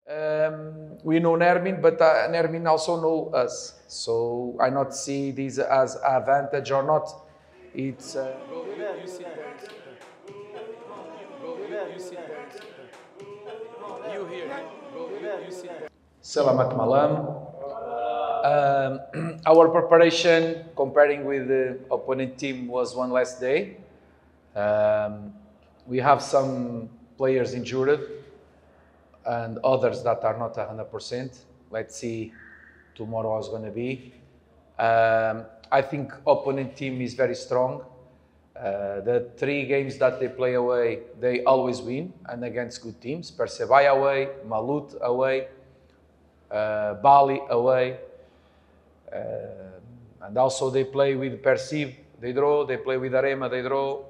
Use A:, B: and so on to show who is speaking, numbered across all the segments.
A: We know Nermin, but Nermin also know us. So I not see this as advantage or not. It's
B: You sit there. You sit there. You here. You sit there.
A: Selamat malam. Our preparation, comparing with the opponent team, was one less day. We have some players injured and others that are not 100%. Let's see tomorrow how's going to be. I think opponent team is very strong. The 3 games that they play away, they always win, and against good teams. Persevai away, Malut away, Bali away. And also they play with Perceive, they draw. They play with Arema, they draw.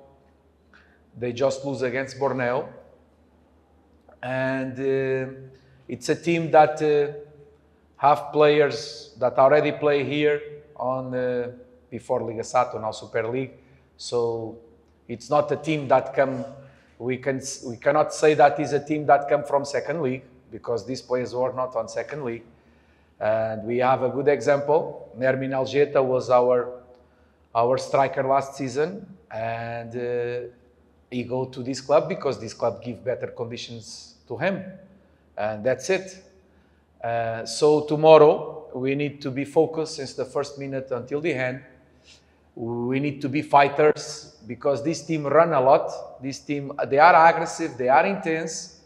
A: They just lose against Borneo. And it's a team that have players that already play here on before Liga Sato, now Super League. So it's not a team that we cannot say that is a team that come from second league, because these players were not on second league. And we have a good example. Nermin Aljeta was our striker last season, and he go to this club because this club give better conditions to him, and that's it. So tomorrow we need to be focused since the first minute until the end. We need to be fighters, because this team run a lot. This team, they are aggressive, they are intense,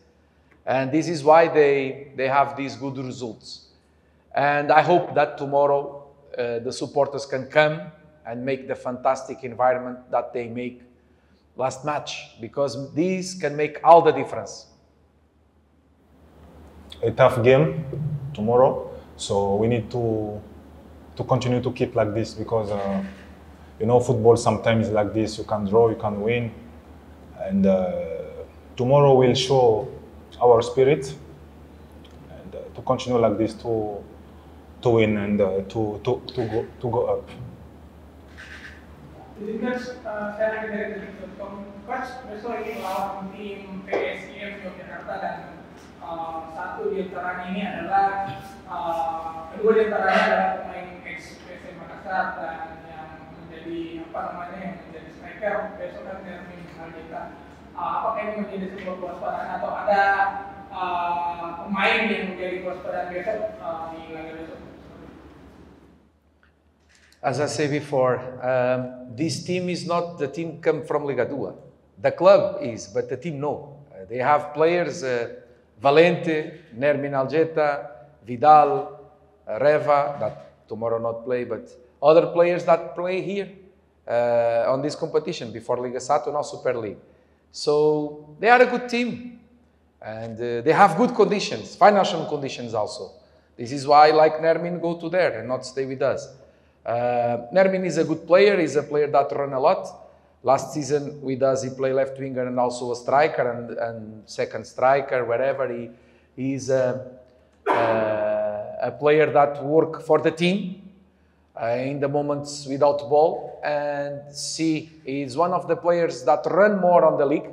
A: and this is why they have these good results. And I hope that tomorrow the supporters can come and make the fantastic environment that they make last match, because these can make all the difference.
C: A tough game tomorrow, so we need to continue to keep like this, because you know, football sometimes is like this. You can draw, you can win, and tomorrow we'll show our spirit, and to continue like this to win and to go up.
D: Izinkan saya lagi dari Coach, besok ini melawan tim PSIM Yogyakarta, dan satu di antaranya ini adalah kedua di antaranya adalah pemain ex PSM Makassar, dan yang menjadi yang menjadi striker besok kan Nermin Aljeta. Apakah ini menjadi sebuah kewaspadaan, atau ada pemain yang menjadi kewaspadaan besok di laga besok?
A: As I said before, this team is not the team come from Liga 2. The club is, but the team no. They have players, Valente, Nermin Aljeta, Vidal, Reva, that tomorrow not play, but other players that play here on this competition before Liga Sato, now Super League. So they are a good team, and they have good conditions, financial conditions also. This is why I like Nermin go to there and not stay with us. Nermin is a good player. He's a player that run a lot. Last season with us, he played left winger and also a striker and second striker, wherever. He's a player that work for the team in the moments without ball. And he's one of the players that run more on the league.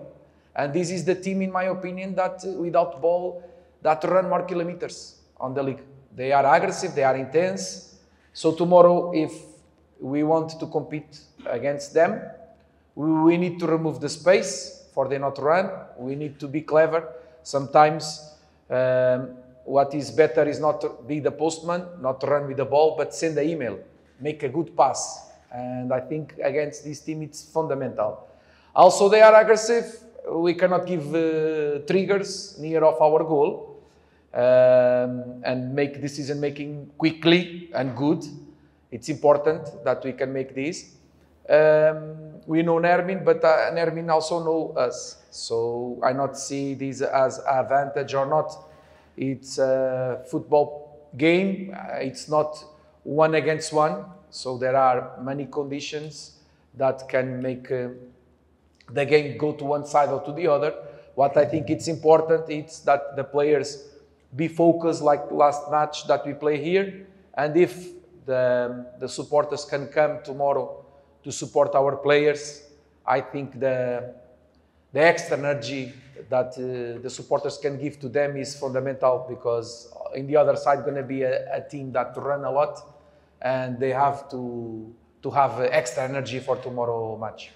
A: And this is the team, in my opinion, that without ball, that run more kilometers on the league. They are aggressive, they are intense. So tomorrow, if we want to compete against them, we need to remove the space for them not to run. We need to be clever. Sometimes what is better is not to be the postman, not to run with the ball, but send an email, make a good pass. And I think against this team, it's fundamental. Also, they are aggressive. We cannot give triggers near of our goal. And make decision making quickly and good. It's important that we can make this. We know Nermin, but Nermin also know us. So I not see this as advantage or not. It's a football game. It's not 1 against 1. So there are many conditions that can make the game go to one side or to the other. What I think it's important is that the players be focused like last match that we play here, and if the supporters can come tomorrow to support our players, I think the the extra energy that the supporters can give to them is fundamental, because in the other side going to be a team that run a lot, and they have to have extra energy for tomorrow match.